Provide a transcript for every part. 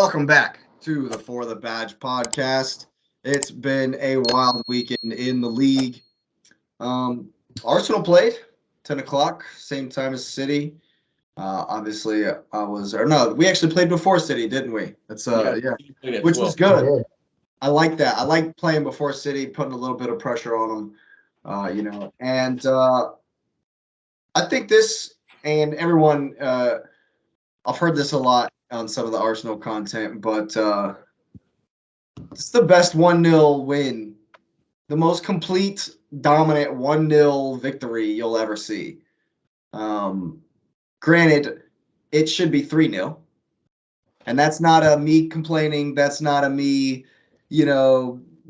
Welcome back to the For the Badge podcast. It's been a wild weekend in the league. Um, Arsenal played 10 o'clock, same time as City. Obviously, we actually played before City, didn't we? Yeah, which was good. I like that. I like playing before City, putting a little bit of pressure on them, and I think this and everyone. I've heard this a lot on some of the Arsenal content, but it's the best 1-0 win, the most complete, dominant 1-0 victory you'll ever see. Granted, it should be 3-0, and that's not a me complaining. That's not a me,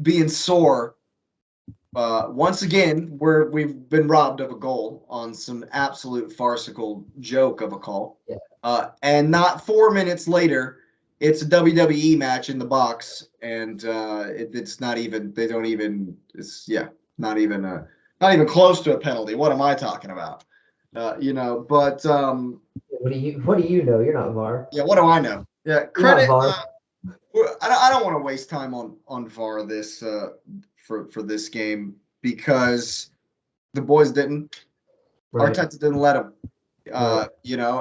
being sore. Once again, we've been robbed of a goal on some absolute farcical joke of a call. Yeah. And not 4 minutes later, it's a WWE match in the box, and it's not even. They don't even. Not even close to a penalty. What am I talking about? But What do you know? You're not VAR. yeah, what do I know? Yeah, You're not credit. VAR. I don't want to waste time on VAR this for this game because the boys didn't. Right. Arteta didn't let them. Right.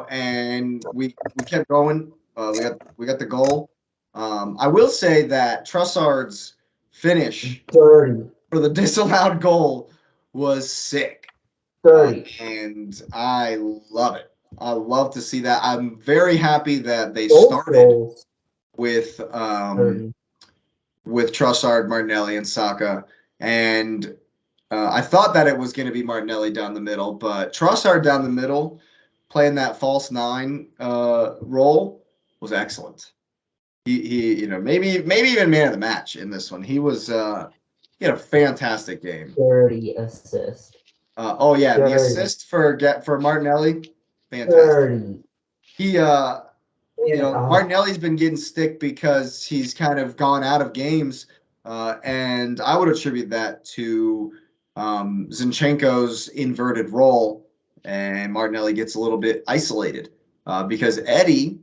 And we kept going. We got the goal. I will say that Trossard's finish Dirty. for the disallowed goal was sick. Dirty. And I love it. I love to see that. I'm very happy that they Both started goals. with Dirty. with Trossard, Martinelli, and Saka. And I thought that it was going to be Martinelli down the middle, but Trossard down the middle, playing that false nine role, was excellent. He maybe even man of the match in this one. He had a fantastic game. Dirty assist. The assist for Martinelli, fantastic. Dirty. He Martinelli's been getting stick because he's kind of gone out of games, and I would attribute that to Zinchenko's inverted role, and Martinelli gets a little bit isolated because Eddie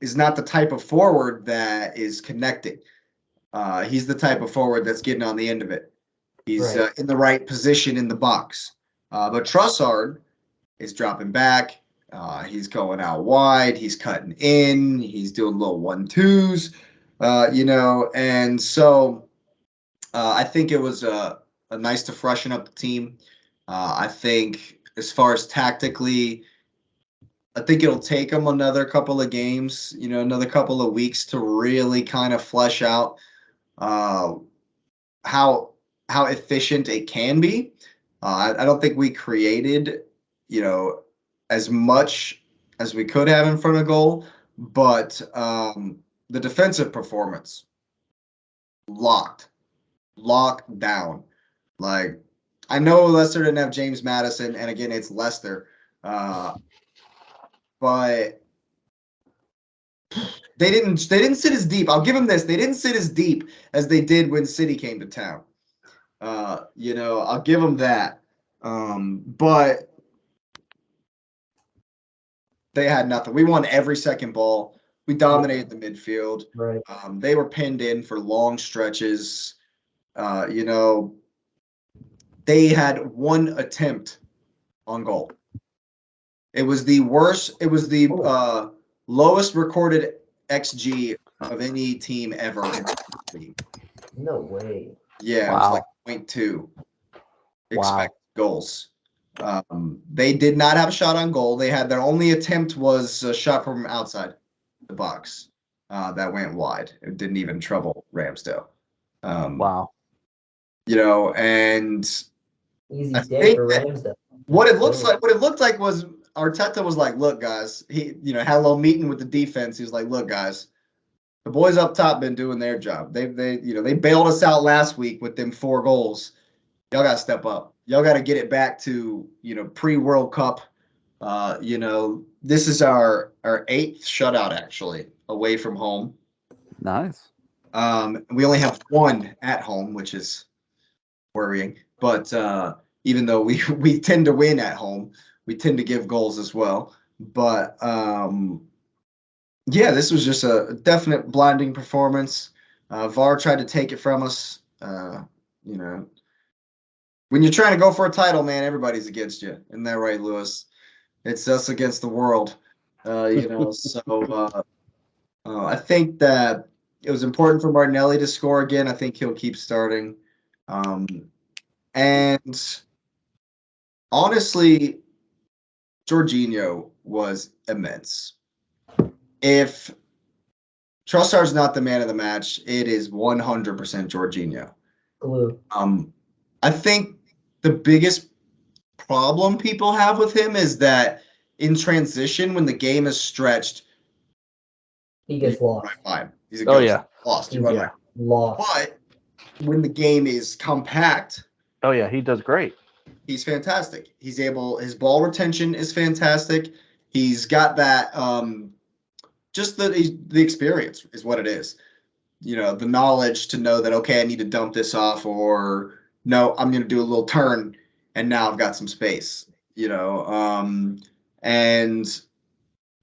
is not the type of forward that is connecting. He's the type of forward that's getting on the end of it. He's in the right position in the box. But Trossard is dropping back. He's going out wide. He's cutting in. He's doing little 1-2s, and so I think it was a nice to freshen up the team. I think as far as tactically, I think it'll take them another couple of games, another couple of weeks to really kind of flesh out how efficient it can be. I don't think we created, as much as we could have in front of goal, but the defensive performance locked down. Like, I know Leicester didn't have James Maddison, and again, it's Leicester, but they didn't sit as deep. I'll give them this: they didn't sit as deep as they did when City came to town. I'll give them that. But they had nothing. We won every second ball. We dominated the midfield. Right. They were pinned in for long stretches. They had one attempt on goal. It was the worst. It was the lowest recorded XG of any team ever in the league. No way. Yeah, It was like 0.2 expected goals. They did not have a shot on goal. They had their only attempt was a shot from outside the box that went wide. It didn't even trouble Ramsdale. And easy I day think for Ramsdale. What it looked like was Arteta was like, look, guys, he had a little meeting with the defense. He was like, look, guys, the boys up top been doing their job. They bailed us out last week with them 4 goals. Y'all got to step up. Y'all got to get it back to, pre-World Cup. This is our 8th shutout, actually, away from home. Nice. We only have 1 at home, which is worrying. But even though we tend to win at home, we tend to give goals as well. But, Yeah, this was just a definite blinding performance. VAR tried to take it from us. You know, when you're trying to go for a title, man, everybody's against you. Isn't that right, Lewis? It's us against the world. I think that it was important for Martinelli to score again. I think he'll keep starting. Um, and honestly, Jorginho was immense. If Trossard's not the man of the match, it is 100% Jorginho. Glue. I think the biggest problem people have with him is that in transition, when the game is stretched, He gets lost. right by him. He's a Oh, ghost. yeah. Lost. You He's run right. lost. But when the game is compact, Oh, yeah. He does great. he's fantastic. His ball retention is fantastic. He's got that just the experience is what it is. The knowledge to know that, okay, I need to dump this off, or no, I'm going to do a little turn and now I've got some space, and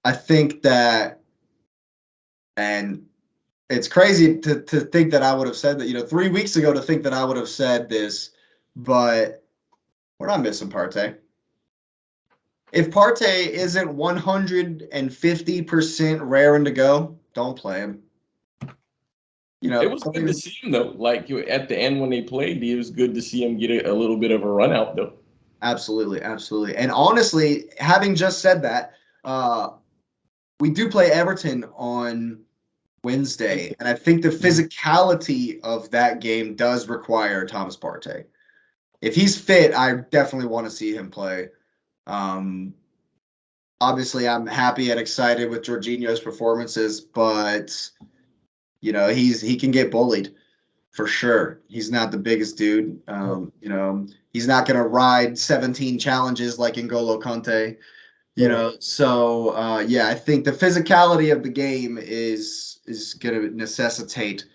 I think that, and it's crazy to think that I would have said that, 3 weeks ago, to think that I would have said this, but we're not missing Partey. If Partey isn't 150% raring to go, don't play him. It was good to see him though. Like at the end when they played, it was good to see him get a little bit of a run out though. Absolutely, absolutely. And honestly, having just said that, we do play Everton on Wednesday, and I think the physicality of that game does require Thomas Partey. If he's fit, I definitely want to see him play. Obviously, I'm happy and excited with Jorginho's performances, but he can get bullied for sure. He's not the biggest dude. He's not going to ride 17 challenges like N'Golo Kante. I think the physicality of the game is going to necessitate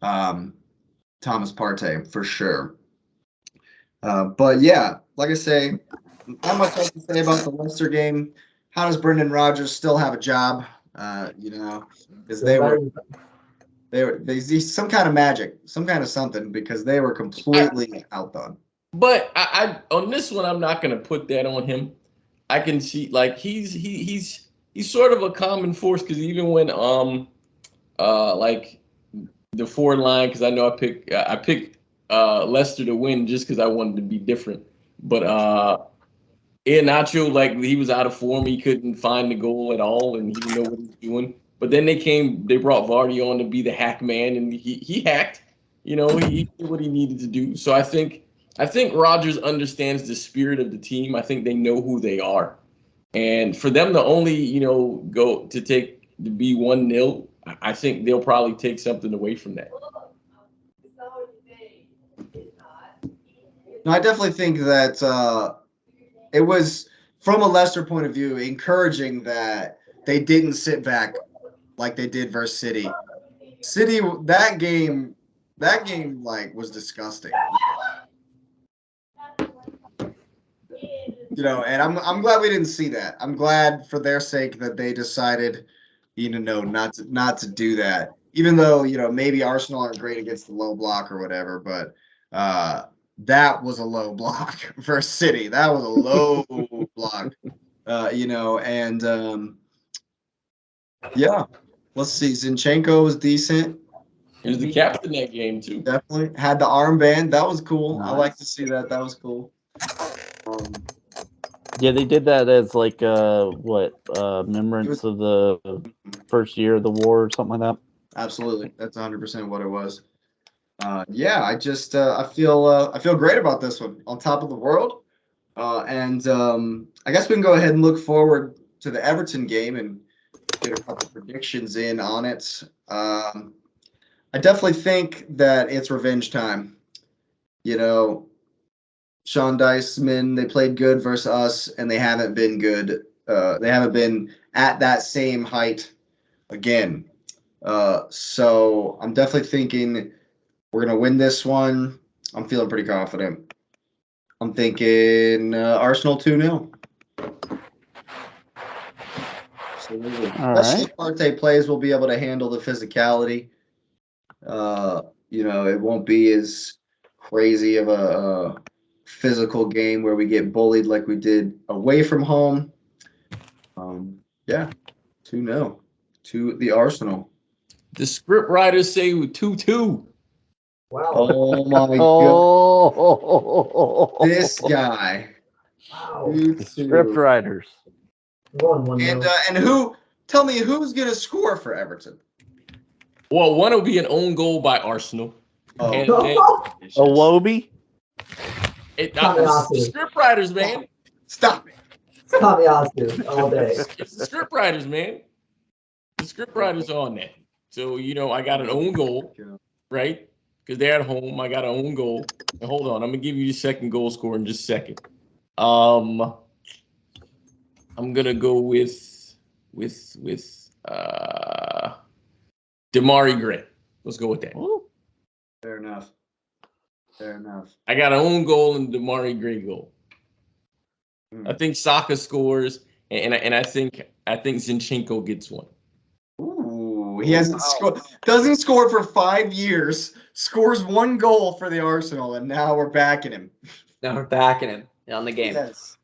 Thomas Partey for sure. But yeah, like I say, not much else to say about the Leicester game. How does Brendan Rodgers still have a job? Because they some kind of magic, some kind of something, because they were completely outdone. But I on this one, I'm not going to put that on him. I can see like he's sort of a common force because even when like the forward line, because I know I picked Leicester to win just because I wanted to be different. But Nacho, like he was out of form, he couldn't find the goal at all, and he didn't know what he was doing. But then they brought Vardy on to be the hack man, and he hacked. He did what he needed to do. So I think Rodgers understands the spirit of the team. I think they know who they are, and for them to only go to be 1-0, I think they'll probably take something away from that. No, I definitely think that it was, from a Leicester point of view, encouraging that they didn't sit back like they did versus City. City, that game like was disgusting. And I'm glad we didn't see that. I'm glad for their sake that they decided, not to do that. Even though, maybe Arsenal aren't great against the low block or whatever, but that was a low block for City. That was a low block. And yeah, let's see. Zinchenko was decent. He was the captain that game too. Definitely had the armband. That was cool. Nice. I like to see that. That was cool. Yeah, they did that as like remembrance of the first year of the war or something like that. Absolutely, that's 100% what it was. I just I feel great about this one. On top of the world, and I guess we can go ahead and look forward to the Everton game and get a couple predictions in on it. I definitely think that it's revenge time. Sean Dyceman, they played good versus us, and they haven't been good. They haven't been at that same height again. So I'm definitely thinking we're going to win this one. I'm feeling pretty confident. I'm thinking Arsenal 2-0. Absolutely. All Especially right. if Partey plays, we'll be able to handle the physicality. It won't be as crazy of a physical game where we get bullied like we did away from home. Yeah, 2-0 to the Arsenal. The script writers say 2-2. Wow. Oh my god, Oh, this guy. Wow. script 2-2. writers. I'm going 1-0. And who? Tell me who's gonna score for Everton? Well, one will be an own goal by Arsenal. Oh, And A Wobie? the script writers, man. Stop it. Tamiyasu all day. It's the script writers, man. The script writers are on that. So, I got an own goal, right? Because they're at home. I got an own goal. And hold on, I'm gonna give you the second goal scorer in just a second. I'm gonna go with Damari Gray. Let's go with that. Ooh. Fair enough. I got an own goal and Damari Gray goal. I think Saka scores, and I think Zinchenko gets one. Ooh, he hasn't scored. Doesn't score for 5 years. Scores 1 goal for the Arsenal, and now we're backing him. Now we're backing him on the game. Yes,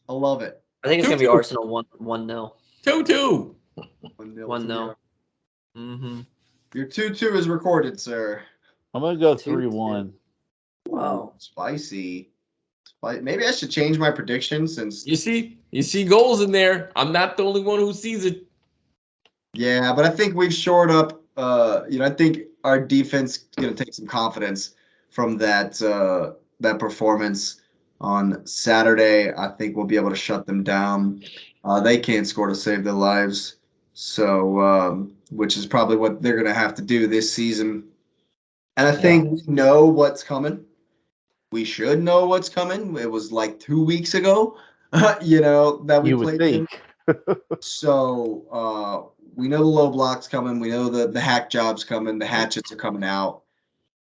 I love it. I think it's gonna be 2-2. Arsenal 1-0. 2-2. 1-0. Mm-hmm. Your 2-2 is recorded, sir. I'm gonna go 2-2. 3-1. Wow. Spicy. Maybe I should change my prediction since. You see goals in there. I'm not the only one who sees it. Yeah, but I think we've shored up. I think our defense is going to take some confidence from that performance on Saturday. I think we'll be able to shut them down. They can't score to save their lives, so which is probably what they're going to have to do this season. And I think we know what's coming. We should know what's coming. It was like 2 weeks ago, that we You would played them. think. So we know the low block's coming. We know the hack job's coming. The hatchets are coming out.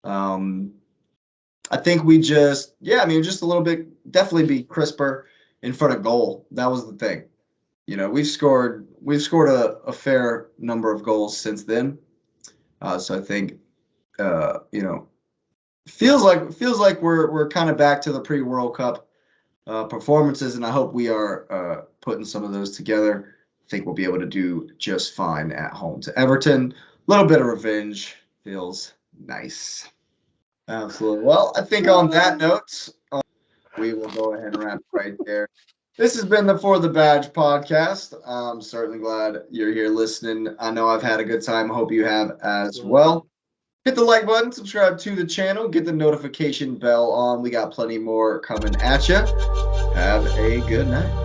I think we just a little bit, definitely be crisper in front of goal. That was the thing. We've scored a fair number of goals since then. So I think, feels like we're kind of back to the pre-World Cup performances, and I hope we are putting some of those together. I think we'll be able to do just fine at home to Everton. A little bit of revenge feels nice. Absolutely. Well, I think on that note, we will go ahead and wrap right there. This has been the For the Badge podcast. I'm certainly glad you're here listening. I know I've had a good time. Hope you have as well. Hit the like button, subscribe to the channel, get the notification bell on. We got plenty more coming at you. Have a good night.